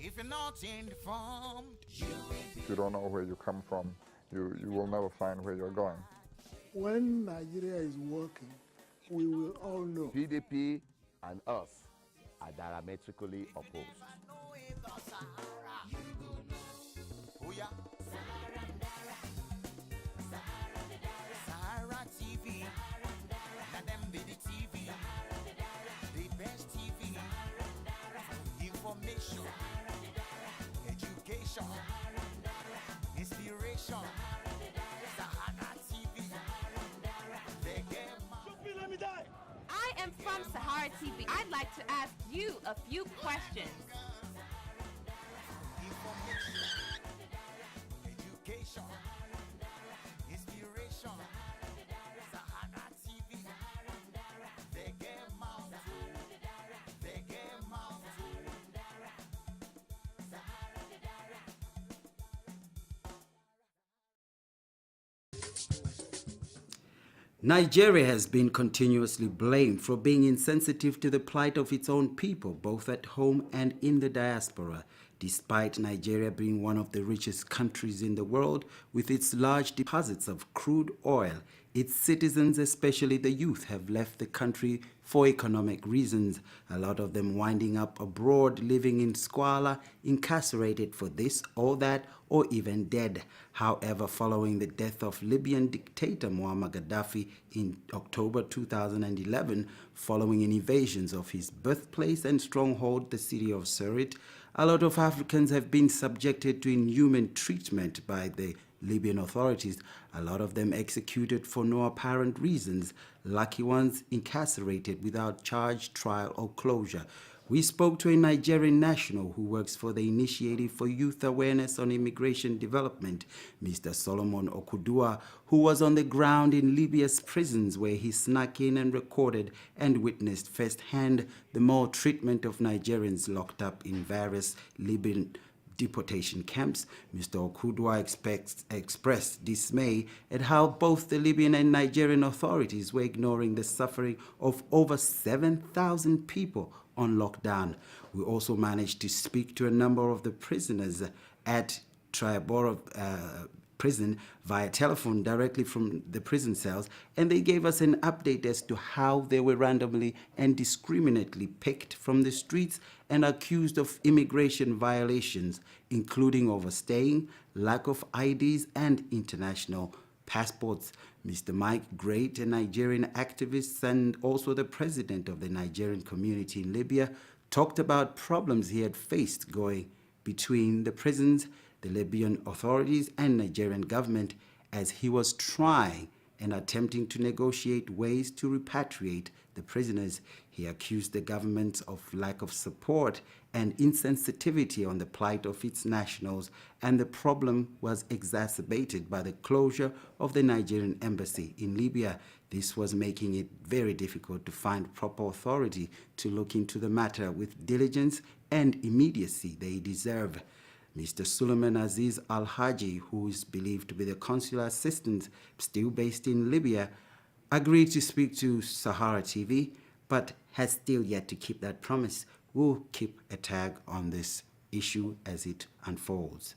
If you're not informed, If you don't know where you come from, you will never find where you're going. When Nigeria is working, we will all know. PDP and us are diametrically opposed. SaharaTV, let them be the TV, the best TV, information, education, inspiration. SaharaTV, they get I am from SaharaTV. I'd like to ask you a few questions. education, inspiration. SaharaTV, they get mouth, they get mouth. Nigeria has been continuously blamed for being insensitive to the plight of its own people, both at home and in the diaspora. Despite Nigeria being one of the richest countries in the world, with its large deposits of crude oil, its citizens, especially the youth, have left the country for economic reasons, a lot of them winding up abroad, living in squalor, incarcerated for this or that, or even dead. However, following the death of Libyan dictator Muamar Gaddafi in October 2011, following an invasion of his birthplace and stronghold, the city of Sirte, a lot of Africans have been subjected to inhuman treatment by the Libyan authorities, a lot of them executed for no apparent reasons, lucky ones incarcerated without charge, trial, or closure. We spoke to a Nigerian national who works for the Initiative for Youth Awareness on Immigration Development, Mr. Solomon Okoduwa, who was on the ground in Libya's prisons where he snuck in and recorded and witnessed firsthand the maltreatment of Nigerians locked up in various Libyan deportation camps. Mr. Okudua expressed dismay at how both the Libyan and Nigerian authorities were ignoring the suffering of over 7,000 people on lockdown. We also managed to speak to a number of the prisoners at Triborough prison via telephone directly from the prison cells, and they gave us an update as to how they were randomly and discriminately picked from the streets and accused of immigration violations, including overstaying, lack of IDs, and international passports. Mr. Mike Great, a Nigerian activist and also the president of the Nigerian community in Libya, talked about problems he had faced going between the prisons, the Libyan authorities, and Nigerian government as he was trying and attempting to negotiate ways to repatriate the prisoners. He accused the government of lack of support and insensitivity on the plight of its nationals, and the problem was exacerbated by the closure of the Nigerian embassy in Libya. This was making it very difficult to find proper authority to look into the matter with diligence and immediacy they deserve. Mr. Suleiman Aziz Al-Haji, who is believed to be the consular assistant still based in Libya, agreed to speak to SaharaTV, but has still yet to keep that promise. We'll keep a tag on this issue as it unfolds.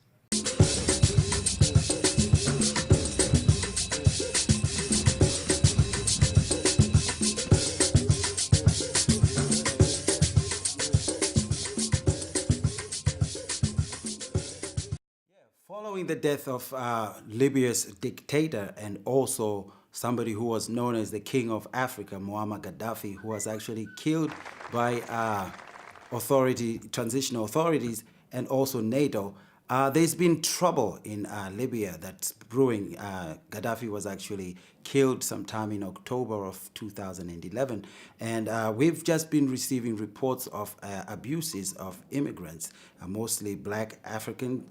Following the death of Libya's dictator and also somebody who was known as the King of Africa, Muamar Gaddafi, who was actually killed by transitional authorities and also Nato, there's been trouble in Libya that's brewing. Gaddafi was actually killed sometime in October of 2011. And we've just been receiving reports of abuses of immigrants, mostly black African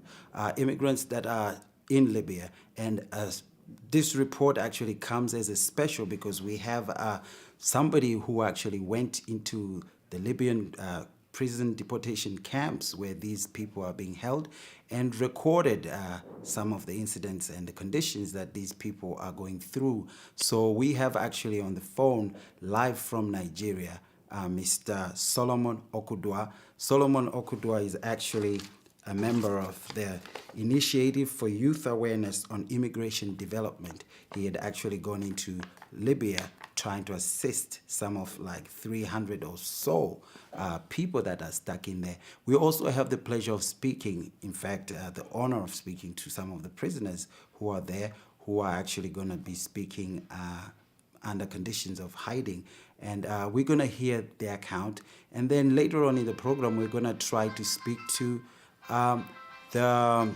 immigrants that are in Libya. And this report actually comes as a special because we have somebody who actually went into the Libyan prison deportation camps where these people are being held and recorded some of the incidents and the conditions that these people are going through. So we have actually on the phone live from Nigeria Mr. Solomon Okudua. Solomon Okudua is actually a member of the Initiative for Youth Awareness on Immigration Development. He had actually gone into Libya trying to assist some of like 300 or so people that are stuck in there. We also have the pleasure of speaking, in fact, the honor of speaking to some of the prisoners who are there, who are actually going to be speaking under conditions of hiding. And we're going to hear their account. And then later on in the program, we're going to try to speak to the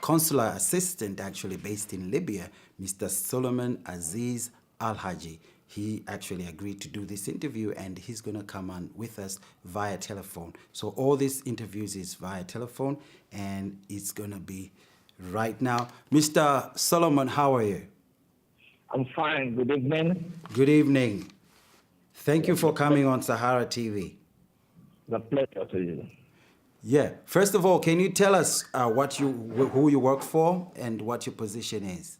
consular assistant actually based in Libya, Mr. Solomon Aziz Al-Haji. He actually agreed to do this interview, and he's going to come on with us via telephone. So all these interviews is via telephone, and it's going to be right now. Mr. Solomon, how are you? I'm fine. Good evening. Good evening. Thank you for coming on Sahara TV. The pleasure to you. Yeah. First of all, can you tell us who you work for and what your position is?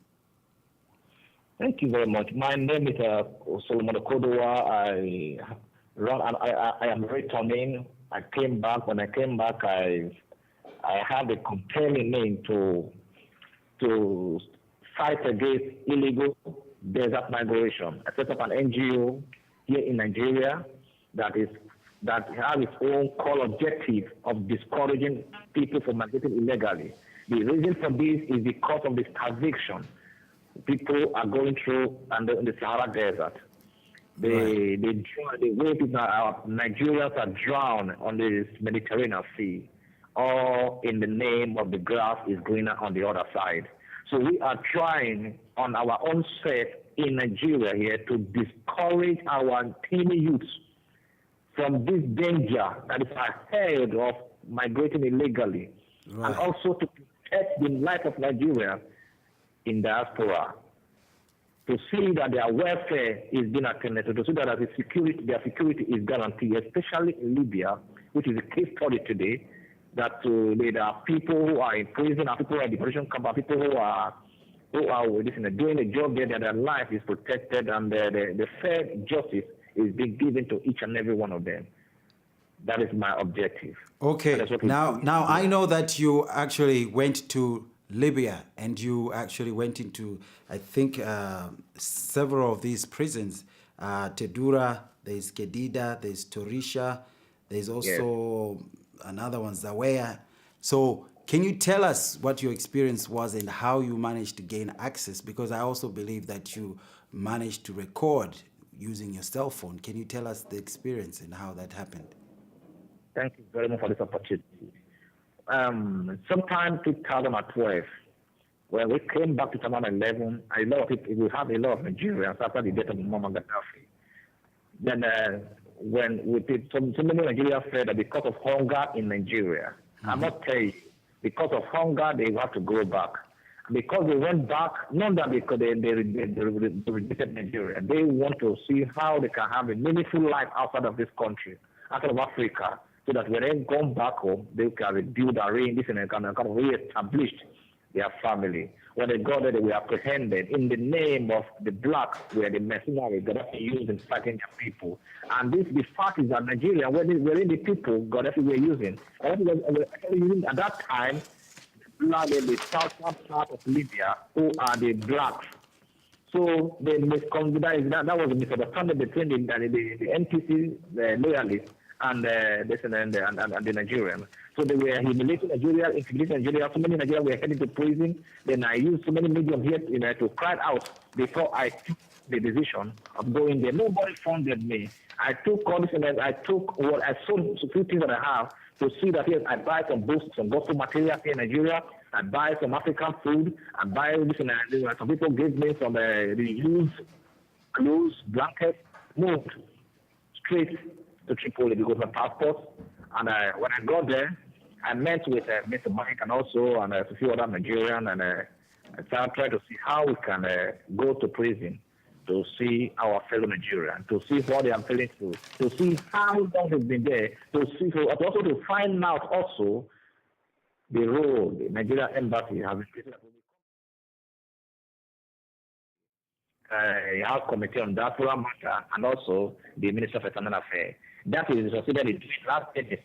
Thank you very much. My name is Solomon Okoduwa. I am returning. I came back. When I came back, I had a compelling name to fight against illegal desert migration. I set up an NGO here in Nigeria that has its own core objective of discouraging people from migrating illegally. The reason for this is because of the starvation people are going through in the Sahara Desert. The way Nigerians are drowned on the Mediterranean Sea, all in the name of the grass is greener on the other side. So we are trying on our own set in Nigeria here to discourage our teeny youths from this danger that is ahead of migrating illegally, and also to protect the life of Nigeria in diaspora, to see that their welfare is being attended to see that their security is guaranteed, especially in Libya, which is a case study today, that there are people who are in prison, people who are in detention camp, people who are doing a job there, that their life is protected, and the fair justice is being given to each and every one of them. That is my objective. Okay. Now I know that you actually went to Libya, and you actually went into, I think, several of these prisons. Tedura, there's Kedida, there's Torisha, there's also another one, Zawea. So can you tell us what your experience was and how you managed to gain access? Because I also believe that you managed to record using your cell phone. Can you tell us the experience and how that happened? Thank you very much for this opportunity. Sometime 2012, when we came back to 2011, we have a lot of Nigerians after the death of Muamar Gaddafi. Then when we did, so many Nigerians said that because of hunger in Nigeria, I must tell you, because of hunger, they have to go back. Because they went back, not that because they rejected Nigeria. They want to see how they can have a meaningful life outside of this country, outside of Africa, so that when they go back home, they can rebuild and kind of re-establish their family. When they got there, they were apprehended in the name of the blacks, where the mercenary Gaddafi used in fighting their people. And the fact is that Nigeria, were the people Gaddafi were using. Gaddafi was actually using at that time the southern part of Libya, who are the blacks. So they misconduct that was a misunderstanding between the NPC, the loyalists, and the Nigerians. So they were humiliating Nigeria, intimidating Nigeria. So many Nigerians were heading to prison. Then I used so many mediums here to cry out before I took the decision of going there. Nobody funded me. I took all this and I sold a few things that I have to see that yes, I buy some books, some gospel material here in Nigeria. I buy some African food. I buy this and some people gave me some used clothes, blankets, moved straight to Tripoli because of my passport. And when I got there, I met with Mr. Mike and a few other Nigerians, and I started trying to see how we can go to prison to see our fellow Nigerians, to see what they are feeling through, to see how long they've been there, also to find out also the role the Nigerian embassy has been playing. House Committee on Diaspora Matter and also the Minister of External Affairs. That is considered in last year,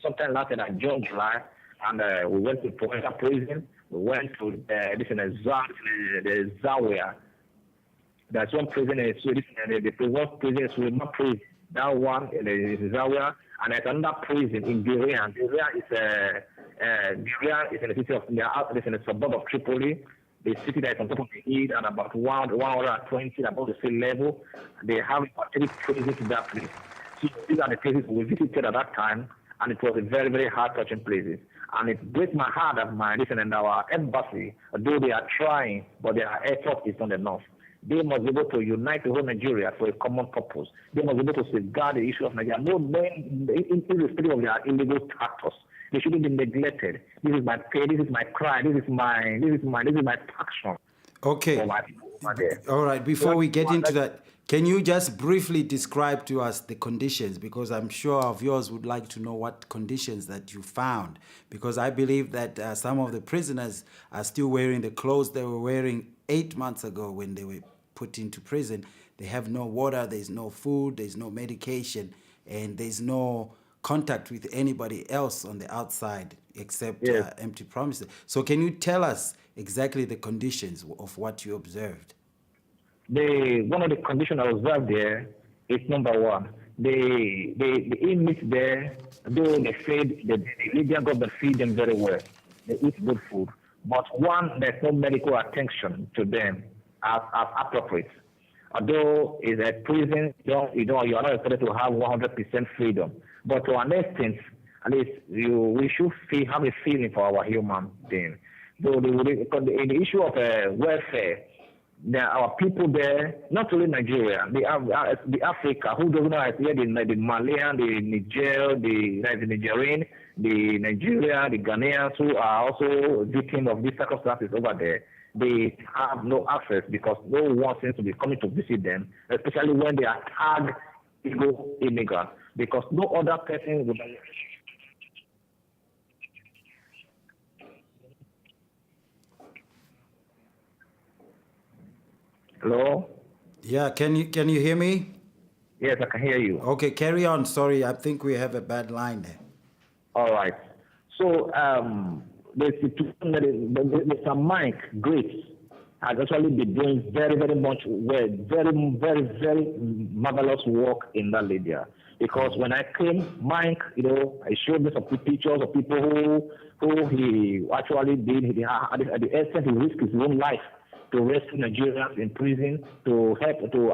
sometime last year, June, July, and we went to Poeta Prison. We went to the Zawiya. There's one prison in Sweden, the prison is Sweden prison. That one is Zawiya, and there's another prison in Libya. Libya is in the city of, it's in the suburb of Tripoli. The city that is on top of the hill and about 120 above the sea level. They have about 3 prisons in that place. So these are the places we visited at that time, and it was a very, very heart-touching places. And it breaks my heart that our embassy, though they are trying, but their effort is not enough. They must be able to unite the whole Nigeria for a common purpose. They must be able to safeguard the issue of Nigeria. No men, irrespective of their illegal status, they shouldn't be neglected. This is my pain. This is my cry. This is my passion. Okay. All right. Before we get into that, can you just briefly describe to us the conditions? Because I'm sure our viewers would like to know what conditions that you found. Because I believe that some of the prisoners are still wearing the clothes they were wearing 8 months ago when they were put into prison. They have no water, there's no food, there's no medication, and there's no contact with anybody else on the outside except empty promises. So can you tell us exactly the conditions of what you observed? One of the conditions I observed there is number one, the inmates there, though they feed, the Libyan government feed them very well. They eat good food. But one, there's no medical attention to them as appropriate. Although it's a prison, you are not expected to have 100% freedom. But to an extent, at least we should have a feeling for our human being. Though in the issue of welfare, there are people there, not only Nigeria, the Africa, who doesn't know here, the Malian, the Niger, the Nigerian, the Nigeria, the Ghanaians who are also victims of these circumstances over there. They have no access because no one seems to be coming to visit them, especially when they are tagged illegal immigrants, because no other person would. Hello? Yeah, can you hear me? Yes, I can hear you. Okay, carry on. Sorry, I think we have a bad line there. All right. So Mr. Mike Grace has actually been doing very, very much well, very, very, very marvelous work in that Libya. Because when I came, Mike, I showed me some pictures of people who he actually did. At the essence, he risked his own life to rescue Nigerians in prison, to help to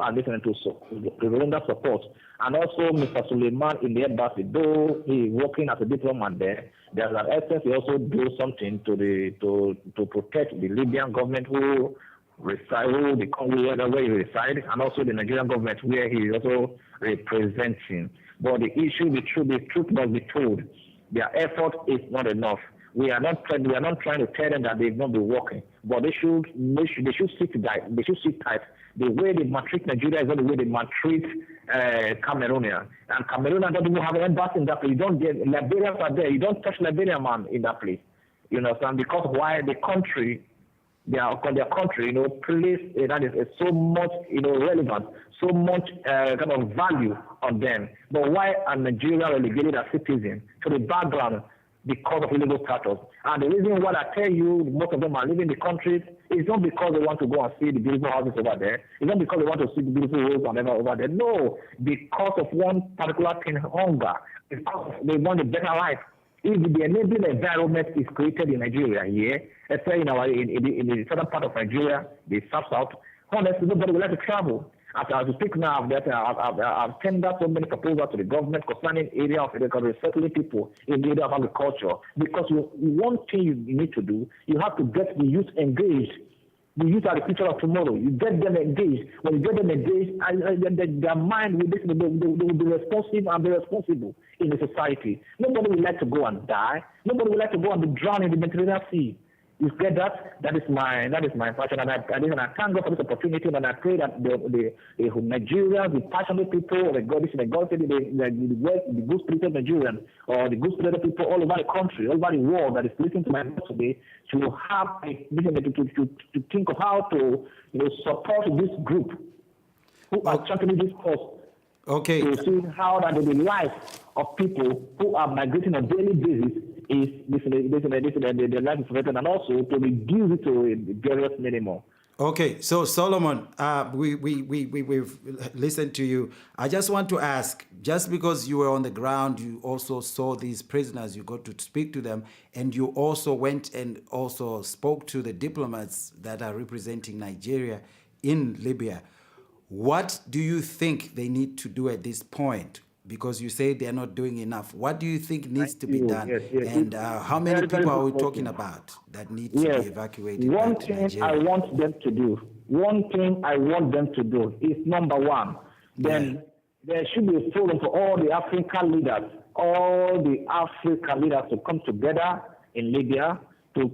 render support. And also Mr. Suleiman in the embassy, though he working as a diplomat there, there's an essence he also do something to protect the Libyan government who reside, where he resides, and also the Nigerian government where he is also representing. But the issue, the truth must be told. Their effort is not enough. We are not trying to tell them that they've not been working, but they should sit tight. They should sit tight. The way they maltreat Nigeria is not the way they maltreat Cameroonian. And Cameroonian don't even have an embassy in that place. You don't get Liberians are there. You don't touch Liberian man in that place. You know, so because why the country, their country, place that is so much, relevant, so much kind of value on them. But why are Nigeria relegated as citizens to the background? Because of illegal status. And the reason why I tell you most of them are leaving the country is not because they want to go and see the beautiful houses over there. It's not because they want to see the beautiful roads and over there. No, because of one particular thing, hunger. Because they want a better life. If the enabling environment is created in Nigeria here, especially in the southern part of Nigeria, the south, honestly, nobody would like to travel. As we speak now, I've tendered so many proposals to the government concerning area of resettling people in the area of agriculture. Because one thing you need to do, you have to get the youth engaged. The youth are the future of tomorrow. You get them engaged. When you get them engaged, their mind will be responsive and be responsible in the society. Nobody would like to go and die. Nobody would like to go and be drowned in the Mediterranean Sea. You get that? That is my passion, and I thank God for this opportunity, and I pray that the Nigerians, the passionate people, the good spirited Nigerians, or the good spirited people all over the country, all over the world that is listening to my voice today, to have to think of how to support this group who are championing this cause. Okay. To see how that the life of people who are migrating on a daily basis is the life is threatened, and also to reduce it to a various minimum. Okay, so Solomon, we've listened to you. I just want to ask, just because you were on the ground, you also saw these prisoners, you got to speak to them, and you also went and also spoke to the diplomats that are representing Nigeria in Libya. What do you think they need to do at this point? Because you say they're not doing enough. What do you think needs to be done? Yes. And how many people are we talking about that need to be evacuated One back to thing Nigeria? I want them to do is, number one, then there should be a forum for all the African leaders to come together in Libya to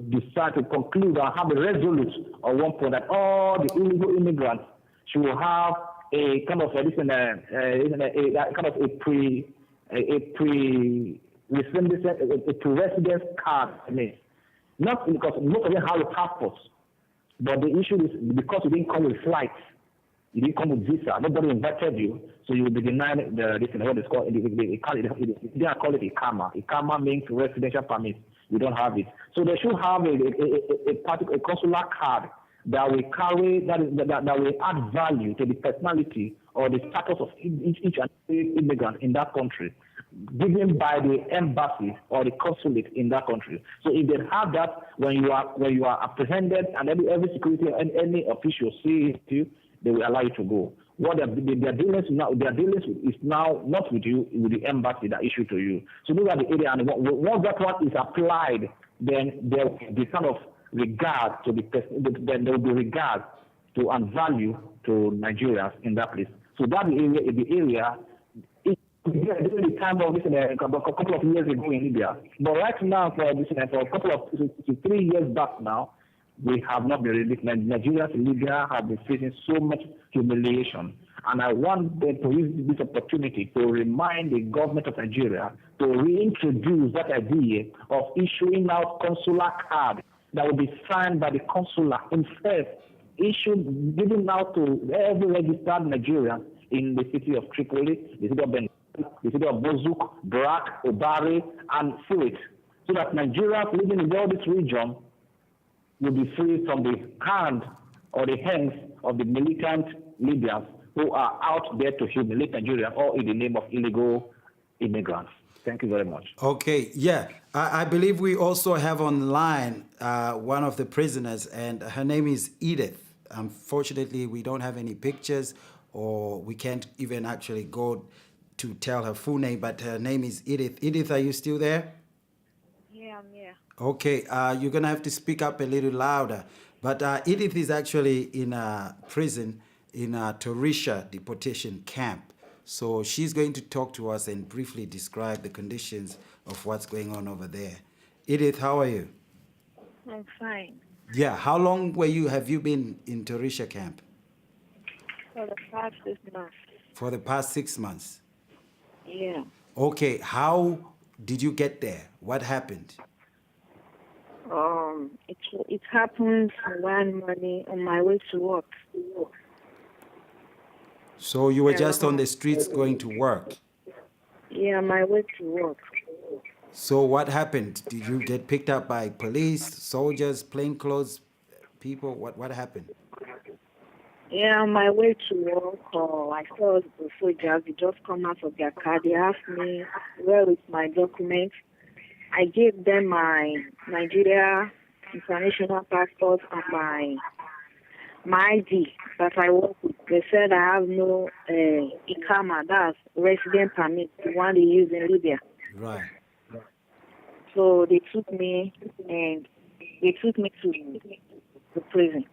decide to conclude and have a resolute on one point that all the illegal immigrants should have a kind of pre-residence card. I mean, not because most of them have passports, but the issue is because you didn't come with flights, you didn't come with visa, nobody invited you, so you will be denied what is called. They call it a karma. A karma means residential permit. You don't have it, so they should have a consular card that will carry that will add value to the personality or the status of each and every immigrant in that country, given by the embassy or the consulate in that country. So if they have that, when you are apprehended and every security and any official sees you, they will allow you to go. What their dealings is now not with you, with the embassy that issue to you. So those are the area, and once that one is applied, then there will be kind of regard to the person, then there will be regard to and value to Nigerians in that place. So that area during the time of this a couple of years ago in Libya. But right now, for a couple of 3 years back now, we have not been released. Nigerians in Libya have been facing so much humiliation. And I want them to use this opportunity to remind the government of Nigeria to reintroduce that idea of issuing out consular cards that will be signed by the consular himself, given out to every registered Nigerian in the city of Tripoli, the city of Benghazi, the city of Bozuk, Brak, Obari, and Suez, so that Nigerians living in all this region will be free from the hand or the hands of the militant Libyans who are out there to humiliate Nigeria, all in the name of illegal immigrants. Thank you very much. Okay, yeah. I believe we also have online one of the prisoners, and her name is Edith. Unfortunately, we don't have any pictures, or we can't even actually go to tell her full name, but her name is Edith. Edith, are you still there? Yeah, I'm here. Okay, you're going to have to speak up a little louder. But Edith is actually in a prison in a Torisha deportation camp. So she's going to talk to us and briefly describe the conditions of what's going on over there. Edith, how are you? I'm fine. Yeah, how long have you been in Torisha camp? For the past 6 months. For the past 6 months? Yeah. Okay, how did you get there? What happened? It happened one morning on my way to work. So you were just on the streets going to work? Yeah, my way to work. So what happened? Did you get picked up by police, soldiers, plainclothes people? What happened? Yeah, on my way to work, I saw the soldiers. They just come out of their car. They asked me where is my documents. I gave them my Nigeria international passport and my ID that I work with. They said I have no ICAMA, that's resident permit, the one they use in Libya. Right. So they took me to the prison.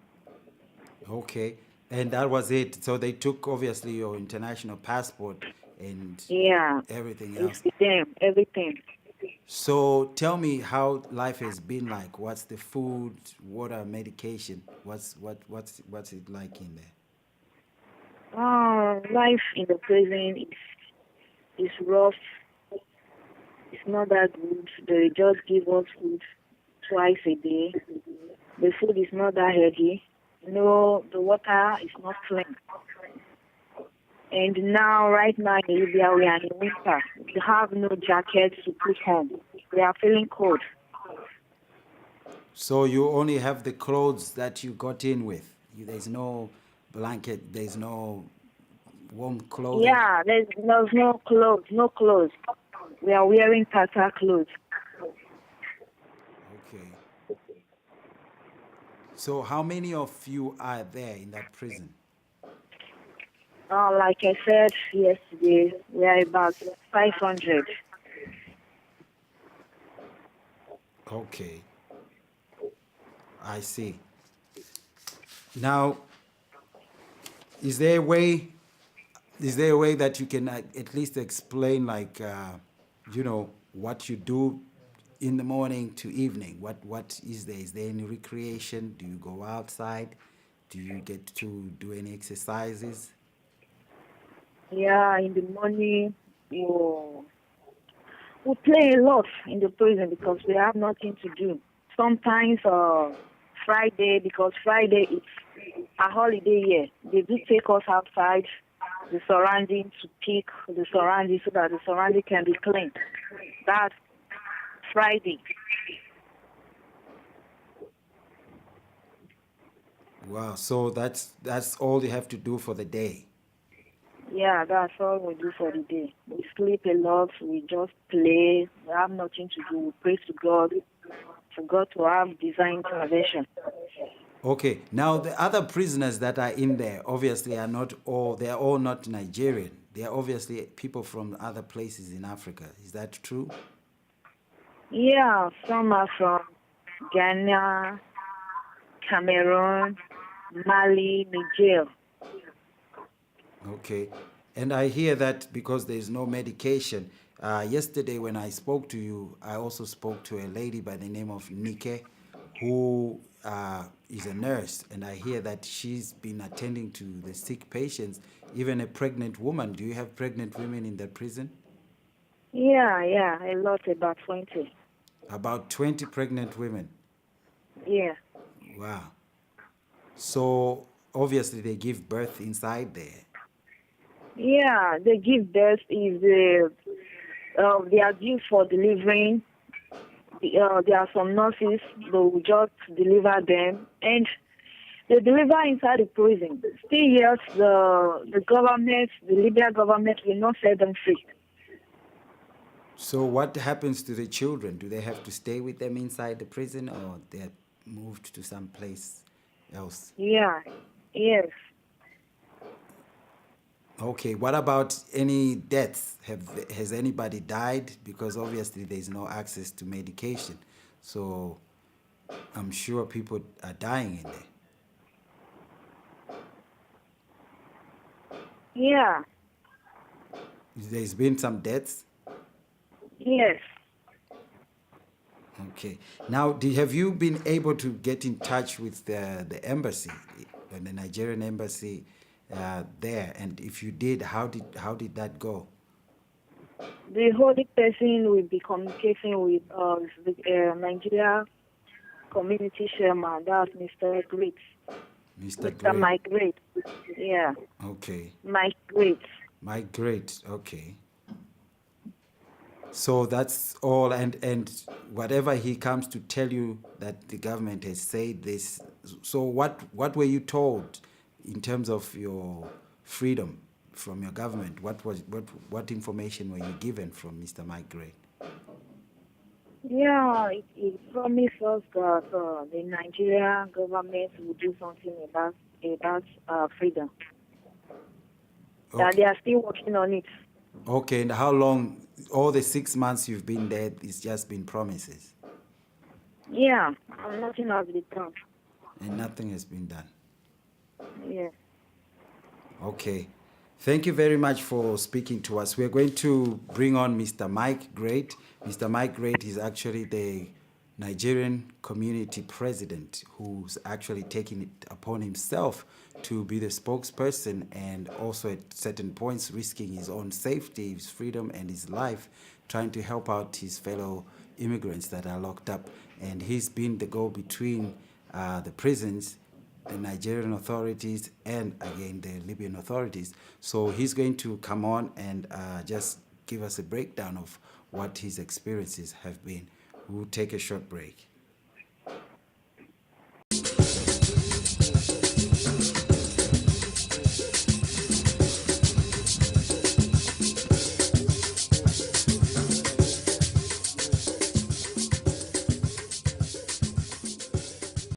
Okay. And that was it. So they took obviously your international passport and everything else. Them, everything. So tell me how life has been like. What's the food, water, medication? What's it like in there? Life in the prison is rough. It's not that good. They just give us food twice a day. The food is not that healthy. No, the water is not clean. And now, right now in Libya, we are in winter. We have no jackets to put on. We are feeling cold. So you only have the clothes that you got in with. There's no blanket. There's no warm clothing. Yeah, there's no clothes, no clothes. We are wearing tata clothes. Okay. So how many of you are there in that prison? Like I said yesterday, we are about 500. Okay. I see. Now, is there a way that you can at least explain, like, what you do in the morning to evening? What is there? Is there any recreation? Do you go outside? Do you get to do any exercises? Yeah, in the morning, we play a lot in the prison because we have nothing to do. Sometimes Friday, because Friday is a holiday here, they do take us outside the surrounding to pick the surrounding so that the surrounding can be clean. That's Friday. Wow, so that's all you have to do for the day. Yeah, that's all we do for the day. We sleep a lot. We just play. We have nothing to do. We pray to God, for God to have divine intervention. Okay, now the other prisoners that are in there obviously they are all not Nigerian. They are obviously people from other places in Africa. Is that true? Yeah, some are from Ghana, Cameroon, Mali, Niger. Okay, and I hear that because there's no medication. Yesterday when I spoke to you, I also spoke to a lady by the name of Nike, who is a nurse, and I hear that she's been attending to the sick patients, even a pregnant woman. Do you have pregnant women in the prison? Yeah, a lot, about 20. About 20 pregnant women. Yeah. Wow. So obviously they give birth inside there. Yeah, they give birth is they are due for delivering. There are some nurses that will just deliver them, and they deliver inside the prison. Still yet, the government, the Libyan government, will not set them free. So what happens to the children? Do they have to stay with them inside the prison, or they're moved to some place else? Yeah, yes. Okay, what about any deaths? Has anybody died? Because obviously there's no access to medication. So I'm sure people are dying in there. Yeah. There's been some deaths? Yes. Okay. Now, have you been able to get in touch with the embassy, the Nigerian embassy there? And if you did, how did that go? The holy person will be communicating with the Nigeria community chairman. That's Mr. Great. Mr. Mike Great. Yeah. Okay. Mike Great. Mike Great. Okay. So that's all, and whatever he comes to tell you that the government has said this. So what were you told in terms of your freedom from your government? What information were you given from Mr. Mike Gray? Yeah, it promised us that the Nigerian government will do something about freedom. Okay. That they are still working on it. Okay, and how long? All the 6 months you've been there, it's just been promises. Yeah, nothing has been done. And nothing has been done. Yeah. Okay. Thank you very much for speaking to us. We're going to bring on Mr. Mike Great. Mr. Mike Great is actually the Nigerian community president who's actually taking it upon himself to be the spokesperson and also at certain points risking his own safety, his freedom, and his life, trying to help out his fellow immigrants that are locked up. And he's been the go-between the prisons, the Nigerian authorities, and again the Libyan authorities. So he's going to come on and just give us a breakdown of what his experiences have been. We'll take a short break.